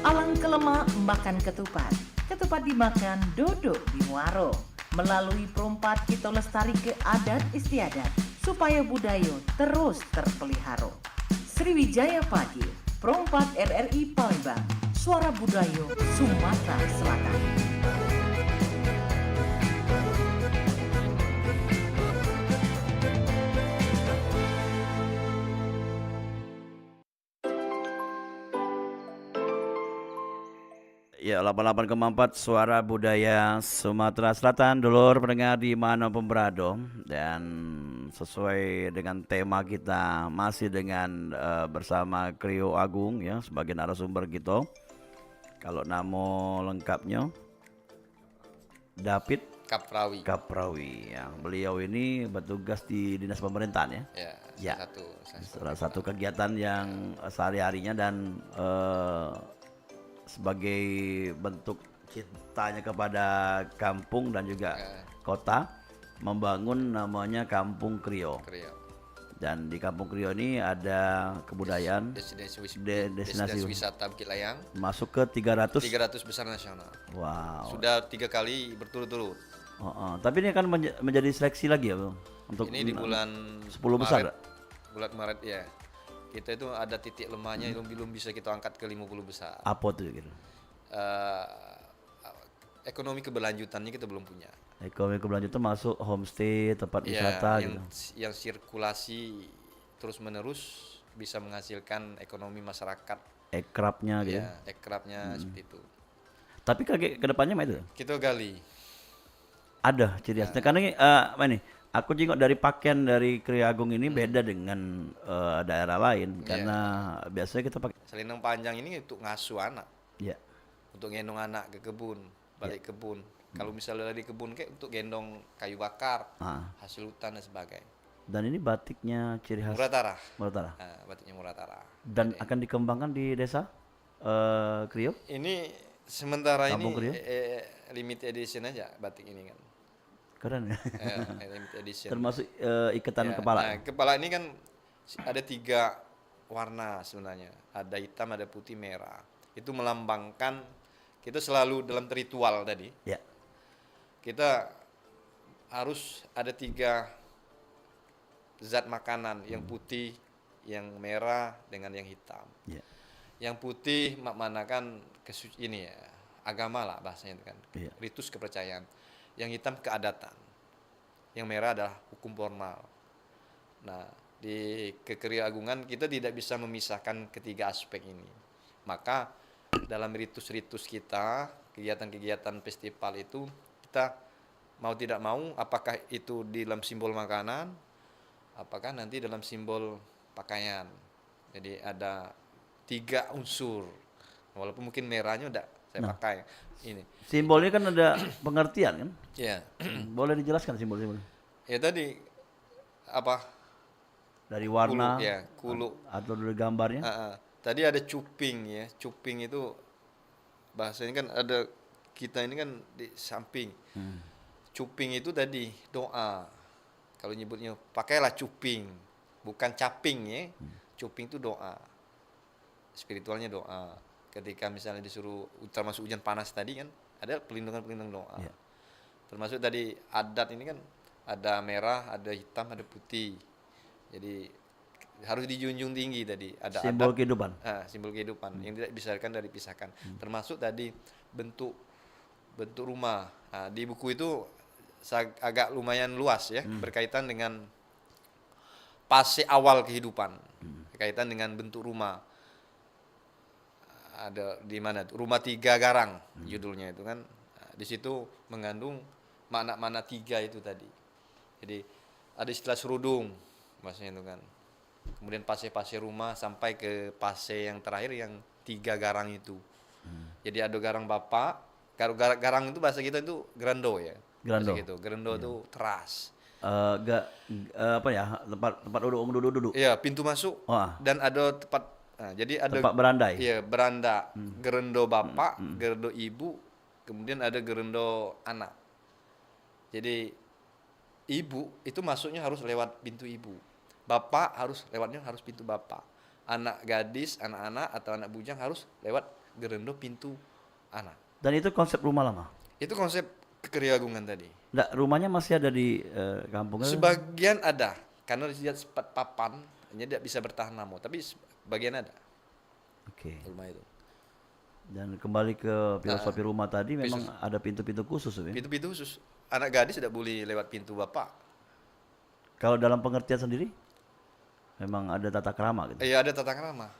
Alang kelema makan ketupat. Ketupat dimakan dodok di muaro. Melalui perompat kita lestari ke adat istiadat supaya budaya terus terpelihara. Sriwijaya Pagi, Perompat RRI Palembang, Suara Budaya Sumatera Selatan. Ya, 88,4 Suara Budaya Sumatera Selatan, dulur pendengar di mana pun berada, dan sesuai dengan tema kita masih dengan bersama Krio Agung ya sebagai narasumber kita. Kalau nama lengkapnya David Kaprawi. Kaprawi, yang beliau ini bertugas di dinas pemerintahan ya. Ya, Ya. salah Salah satu kegiatan yang sehari-harinya dan sebagai bentuk cintanya kepada kampung dan juga kota, membangun namanya Kampung Krio. Krio. Dan di Kampung Krio ini ada kebudayaan Destinasi wisata Bukit Layang masuk ke 300. 300 besar nasional. Wow. Sudah 3 kali berturut-turut. Tapi ini akan menjadi seleksi lagi ya, Bang? Untuk Ini di bulan 10 besar. Bulan Maret ya. Kita itu ada titik lemahnya yang belum bisa kita angkat ke 50 besar. Apa tuh gitu? Ekonomi keberlanjutannya kita belum punya. Ekonomi keberlanjutan masuk homestay, tempat wisata gitu. Yang sirkulasi terus menerus bisa menghasilkan ekonomi masyarakat. Ekrapnya gitu. Ya, ekrapnya seperti itu. Tapi ke depannya mah itu Kita gali. ada ciri khasnya. Karena ini, ini aku jengok dari pakaian dari Krio Agung ini beda dengan daerah lain karena biasanya kita pakai Selendang panjang ini untuk ngasuh anak, ya. untuk gendong anak ke kebun, balik kebun. Kalau misalnya dari kebun kayak untuk gendong kayu bakar, hasil hutan dan sebagainya. Dan ini batiknya ciri khas Muratara. Muratara. Batiknya Muratara. Dan akan dikembangkan di desa Krio. Ini sementara Kampung ini Krio? limited edition aja batik ini kan. Keren ya. Limited edition. Termasuk ikatan Ya, kepala. Nah, kepala ini kan ada 3 warna sebenarnya. Ada hitam, ada putih, merah. Itu melambangkan kita selalu dalam ritual tadi. Ya. Kita harus ada 3 zat makanan, yang putih, yang merah, dengan yang hitam. Ya. Yang putih makmanakan ini ya, agama lah bahasanya itu kan, Iya. ritus kepercayaan. Yang hitam keadatan. Yang merah adalah hukum formal. Nah, di Krio Agungan kita tidak bisa memisahkan ketiga aspek ini. Maka dalam ritus-ritus kita, kegiatan-kegiatan festival itu, kita mau tidak mau, apakah itu di dalam simbol makanan, apakah nanti dalam simbol pakaian. Jadi ada 3 unsur. Walaupun mungkin merahnya udah saya pakai ini. Simbolnya kan ada pengertian kan? Ya. Boleh dijelaskan simbol-simbol? Ya tadi apa? Dari warna Kulu. atau dari gambarnya? Tadi ada cuping ya. Cuping itu bahasanya kan ada, kita ini kan di samping. Cuping itu tadi doa. Kalau nyebutnya pakailah cuping, bukan caping ya. Cuping itu doa. Spiritualnya doa. Ketika misalnya disuruh, termasuk hujan panas tadi kan, ada pelindungan doa. Ya. Termasuk tadi adat ini kan ada merah, ada hitam, ada putih. Jadi harus dijunjung tinggi tadi. Ada Simbol adat, kehidupan. Simbol kehidupan yang tidak dipisahkan. Termasuk tadi bentuk rumah. Di buku itu agak lumayan luas ya, berkaitan dengan fase awal kehidupan, berkaitan dengan bentuk rumah. Ada di mana tuh? Rumah tiga garang judulnya itu kan. Nah, di situ mengandung makna-makna tiga itu tadi. Jadi ada istilah serudung maksudnya itu kan. Kemudian fase-fase rumah sampai ke fase yang terakhir yang tiga garang itu. Jadi ada garang bapak, garang itu bahasa kita itu gerendo ya. Gerendo. Bahasa gitu. Gerendo itu teras. Apa ya, tempat duduk. Iya, pintu masuk Wah. dan ada jadi ada Tempat berandai. Iya, beranda. Gerendo bapak, gerendo ibu, kemudian ada gerendo anak. Jadi ibu itu masuknya harus lewat pintu ibu. Bapak lewatnya harus pintu bapak. Anak gadis, anak-anak atau anak bujang harus lewat gerendo pintu anak. Dan itu konsep rumah lama. Itu konsep kekeriagungan tadi. Nggak, rumahnya masih ada di kampung kan? Sebagian ada karena dia sempat papan, hanya tidak bisa bertahan lama. Tapi bagian ada Oke. rumah itu. Dan kembali ke filosofi rumah tadi, memang ada pintu-pintu khusus ya? Pintu-pintu khusus. Anak gadis tidak boleh lewat pintu bapak. Kalau dalam pengertian sendiri, memang ada tata krama gitu. Iya, ada tata krama.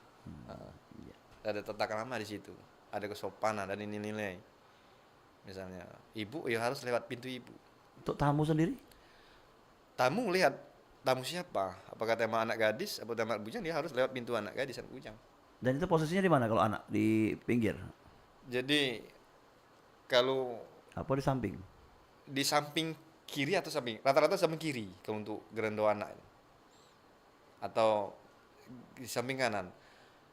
Ada tata krama di situ. Ada kesopanan dan nilai-nilai. Misalnya, ibu ya harus lewat pintu ibu. Untuk tamu sendiri? Tamu lihat tamu siapa? Apakah tamu anak gadis atau tamu anak bujang, dia harus lewat pintu anak gadis dan bujang. Dan itu posisinya di mana kalau anak? Di pinggir? Jadi kalau Apa di samping? di samping kiri atau samping, rata-rata samping kiri kalau untuk gerendo anak, atau di samping kanan.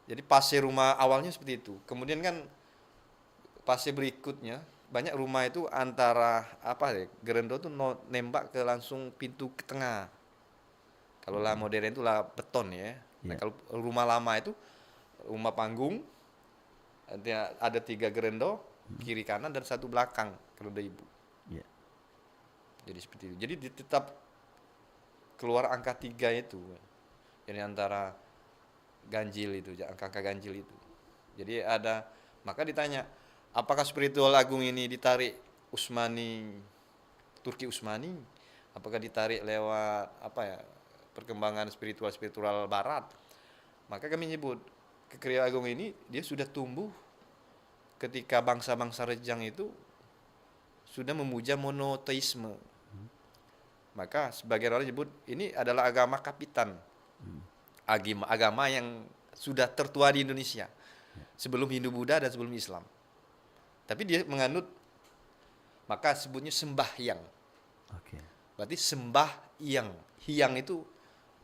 Jadi fase rumah awalnya seperti itu. Kemudian kan fase berikutnya banyak rumah itu antara gerendo tuh nembak ke langsung pintu ke tengah. Kalau lah modern itu lah beton ya. Nah, kalau rumah lama itu rumah panggung, ada 3 gerendo, kiri kanan dan 1 belakang gerendo ibu. Iya. Jadi seperti itu. Jadi tetap keluar angka 3 itu. Jadi antara ganjil itu, angka ganjil itu. Jadi maka ditanya, apakah spiritual agung ini ditarik Turki Utsmani? Apakah ditarik lewat perkembangan spiritual barat? Maka kami nyebut kekriya agung ini dia sudah tumbuh ketika bangsa-bangsa rejang itu sudah memuja monoteisme. Maka sebagian orang nyebut ini adalah agama kapitan. Agama yang sudah tertua di Indonesia sebelum Hindu Buddha dan sebelum Islam. Tapi dia menganut, maka sebutnya sembahyang. Oke. Berarti sembahyang. Hyang itu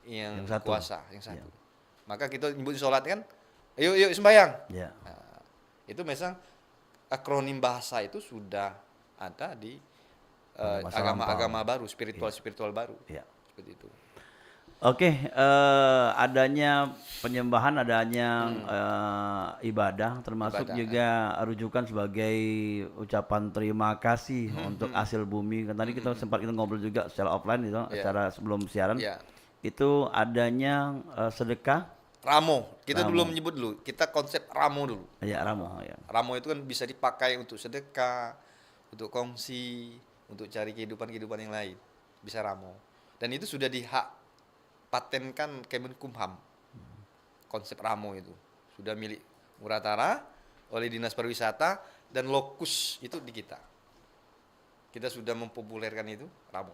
yang satu. kuasa, yang satu. Ya. Maka kita nyebut sholat kan, yuk sembahyang. Ya. Nah, itu memang akronim bahasa itu sudah ada di agama-agama baru, spiritual baru. Ya. Seperti itu. Oke, adanya penyembahan, adanya ibadah, termasuk juga rujukan sebagai ucapan terima kasih untuk hasil bumi. Kan tadi kita sempat ngobrol juga secara offline itu, acara sebelum siaran. Itu adanya sedekah. Ramo, kita dulu menyebut dulu, kita konsep ramo dulu. Ya, ramo. Ya. Ramo itu kan bisa dipakai untuk sedekah, untuk kongsi, untuk cari kehidupan yang lain. Bisa ramo. Dan itu sudah patenkan Kemenkumham. Konsep ramo itu sudah milik Muratara oleh Dinas Pariwisata dan lokus itu di kita. Kita sudah mempopulerkan itu ramo.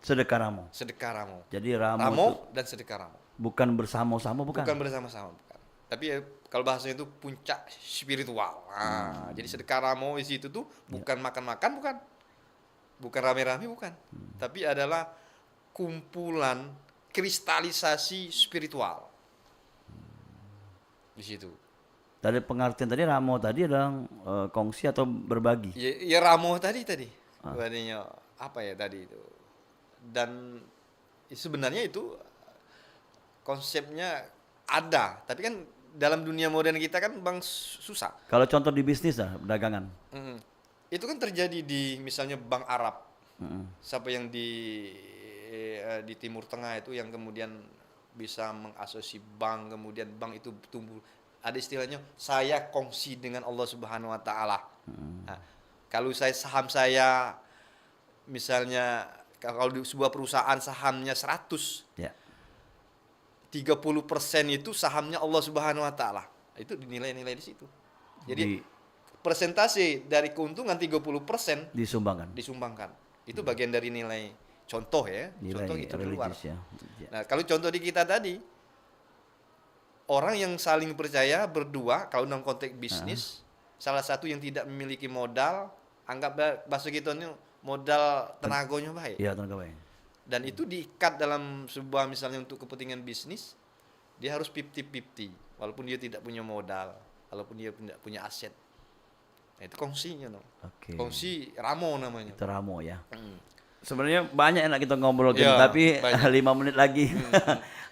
Sedekah ramo. Sedekah ramo. Jadi ramo dan sedekah ramo. Bukan bersama-sama, bukan? Bukan bersama-sama, bukan. Tapi kalau bahasanya itu puncak spiritual. Nah, jadi sedekah ramo di situ tuh bukan makan-makan, bukan. Bukan rame-rame, bukan. Tapi adalah kumpulan kristalisasi spiritual di situ. Tadi pengertian tadi ramo tadi adalah kongsi atau berbagi. Ya ramo tadi. Artinya apa ya tadi itu. Dan sebenarnya itu konsepnya ada, tapi kan dalam dunia modern kita kan bang susah. Kalau contoh di bisnis dagangan. Itu kan terjadi di misalnya bank Arab. Siapa yang di Timur Tengah itu yang kemudian bisa mengasosiasi bank, kemudian bank itu tumbuh. Ada istilahnya saya kongsi dengan Allah Subhanahu wa taala. Nah, kalau saham saya misalnya kalau di sebuah perusahaan sahamnya 100, Ya. 30% itu sahamnya Allah Subhanahu wa taala. Itu dinilai-nilai di situ. Jadi persentase dari keuntungan 30% Disumbangkan. disumbangkan. Itu bagian dari nilai contoh ya, Nilai contoh itu keluar. religius ya. Ya. Nah, kalau contoh di kita tadi, orang yang saling percaya berdua, kalau dalam konteks bisnis, salah satu yang tidak memiliki modal, anggap bahasa kita ini modal tenaganya baik. Iya, tenaga baik. Dan itu diikat dalam sebuah misalnya untuk kepentingan bisnis, dia harus 50-50, walaupun dia tidak punya modal, walaupun dia tidak punya aset. Nah, itu kongsinya, no. Oke. Kongsi ramo namanya. Itu Ramo ya. Hmm. Sebenarnya banyak enak kita ngobrol Ya, tapi banyak. 5 menit lagi.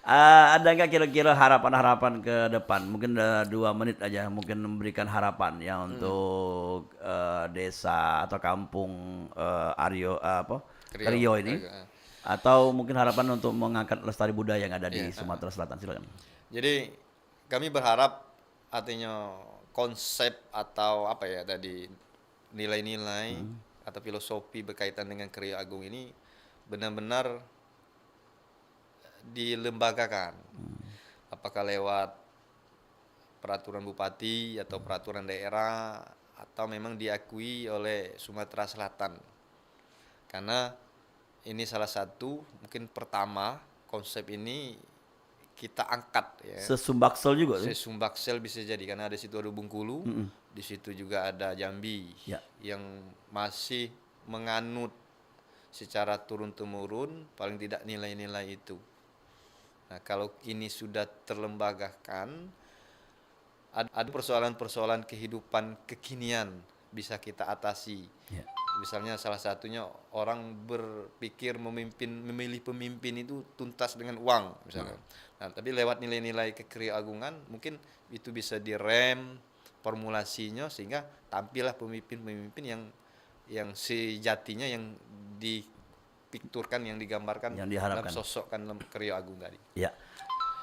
Ada nggak kira-kira harapan-harapan ke depan? Mungkin 2 menit aja, mungkin memberikan harapan ya untuk desa atau kampung Krio ini, atau mungkin harapan untuk mengangkat lestari budaya yang ada di Sumatera Selatan. Silakan. Jadi kami berharap artinya konsep atau apa ya tadi nilai-nilai atau filosofi berkaitan dengan Krio Agung ini benar-benar dilembagakan. Apakah lewat peraturan bupati atau peraturan daerah atau memang diakui oleh Sumatera Selatan. Karena ini salah satu mungkin pertama konsep ini kita angkat ya. Sesumbaksel juga tuh. Sesumbaksel bisa jadi karena di situ ada Bengkulu, di situ juga ada Jambi Ya. yang masih menganut secara turun-temurun paling tidak nilai-nilai itu. Nah, kalau ini sudah terlembagakan, ada persoalan-persoalan kehidupan kekinian bisa kita atasi. Ya. Misalnya salah satunya orang berpikir memilih pemimpin itu tuntas dengan uang misalnya. Nah, tapi lewat nilai-nilai Krio Agungan mungkin itu bisa direm formulasinya sehingga tampillah pemimpin-pemimpin yang sejatinya yang dipikturkan, yang digambarkan Yang diharapkan. dalam sosok kan dalam Krio Agung tadi. Ya.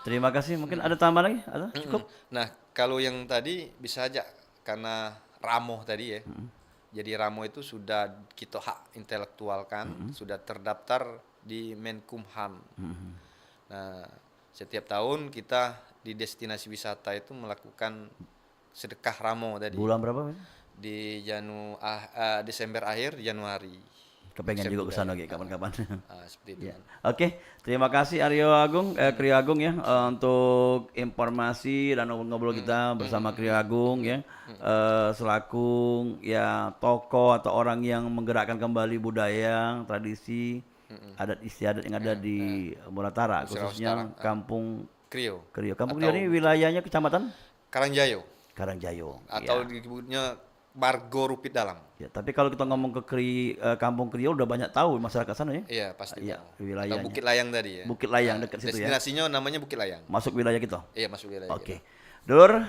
Terima kasih. Mungkin ada tambahan lagi? Ada? Cukup? Nah, kalau yang tadi bisa aja karena Ramo tadi ya. Jadi Ramo itu sudah kita hak intelektualkan, sudah terdaftar di Menkumham. Nah, setiap tahun kita di destinasi wisata itu melakukan sedekah Ramo tadi. Bulan berapa? Di Desember akhir Januari. Kepengen Konsep juga ke sana budaya. kapan-kapan. Seperti itu. Ya. Oke, terima kasih Krio Agung ya untuk informasi dan ngobrol-ngobrol kita bersama Krio Agung ya, selaku ya tokoh atau orang yang menggerakkan kembali budaya, tradisi, adat istiadat yang ada di Muratara, khususnya Kampung Krio. Kampung Krio ini wilayahnya kecamatan Karangjayo Karangjayo. atau Ya. disebutnya Margo Rupit Dalam. Ya, tapi kalau kita ngomong ke Kampung Krio udah banyak tahu masyarakat sana ya. Iya, pasti. Iya, tahu. wilayahnya. Atau Bukit Layang tadi ya. Bukit Layang Nah, dekat situ ya. destinasinya namanya Bukit Layang. Masuk wilayah kita. Iya, masuk wilayah. Oke. Dulur,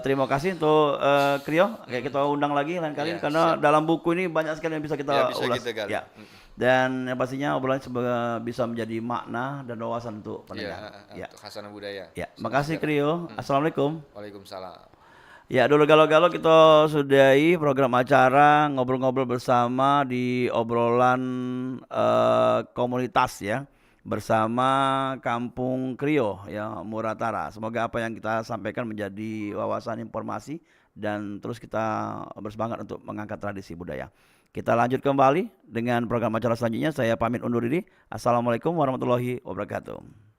terima kasih untuk Krio. Kayak kita undang lagi lain kali Iya, karena dalam buku ini banyak sekali yang bisa kita Ya, bisa ulas. kita gali. Ya. Dan yang pastinya obrolan bisa menjadi makna dan wawasan untuk pendengar. Ya. Untuk khasanah budaya. Ya, makasih Krio. Assalamualaikum. Waalaikumsalam. Ya, dulu galau-galau kita sudahi program acara ngobrol-ngobrol bersama di obrolan komunitas ya bersama Kampung Krio ya Muratara. Semoga apa yang kita sampaikan menjadi wawasan informasi dan terus kita bersemangat untuk mengangkat tradisi budaya. Kita lanjut kembali dengan program acara selanjutnya. Saya pamit undur diri. Assalamualaikum warahmatullahi wabarakatuh.